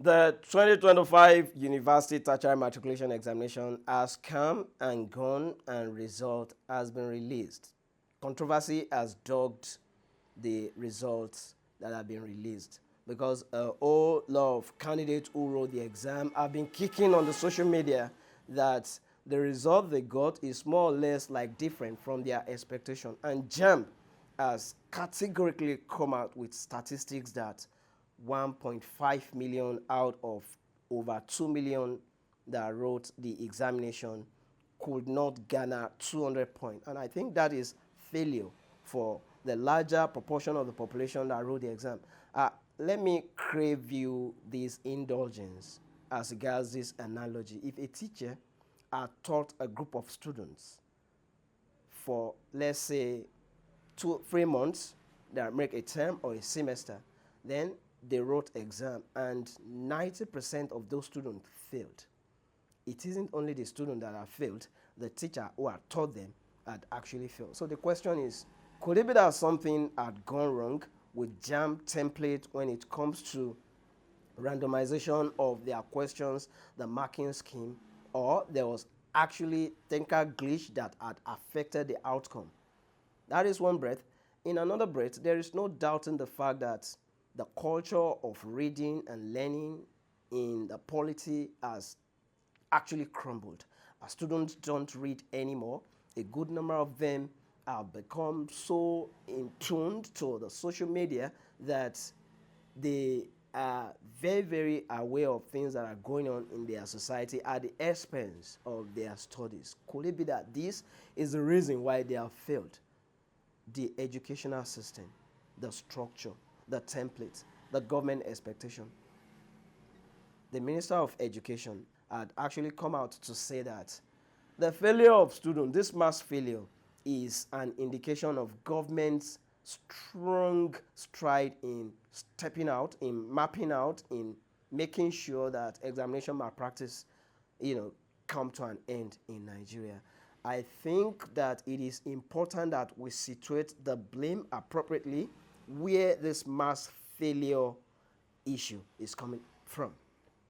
The 2025 University Tertiary Matriculation Examination has come and gone and result has been released. Controversy has dogged the results that have been released because a whole lot of candidates who wrote the exam have been kicking on the social media that the result they got is more or less like different from their expectation. And JAMB has categorically come out with statistics that 1.5 million out of over 2 million that wrote the examination could not garner 200 points. And I think that is failure for the larger proportion of the population that wrote the exam. Let me crave you this indulgence as regards this analogy. If a teacher had taught a group of students for, let's say, 3 months, that make a term or a semester, then they wrote exam and 90% of those students failed. It isn't only the student that have failed, the teacher who had taught them had actually failed. So the question is, could it be that something had gone wrong with JAM template when it comes to randomization of their questions, the marking scheme, or there was actually technical glitch that had affected the outcome? That is one breath. In another breath, there is no doubting the fact that the culture of reading and learning in the polity has actually crumbled. As students don't read anymore, a good number of them have become so in tuned to the social media that they are very, very aware of things that are going on in their society at the expense of their studies. Could it be that this is the reason why they have failed? The educational system, the structure, the template, the government expectation. The Minister of Education had actually come out to say that the failure of students, this mass failure, is an indication of government's strong stride in stepping out, in mapping out, in making sure that examination malpractice, come to an end in Nigeria. I think that it is important that we situate the blame appropriately where this mass failure issue is coming from.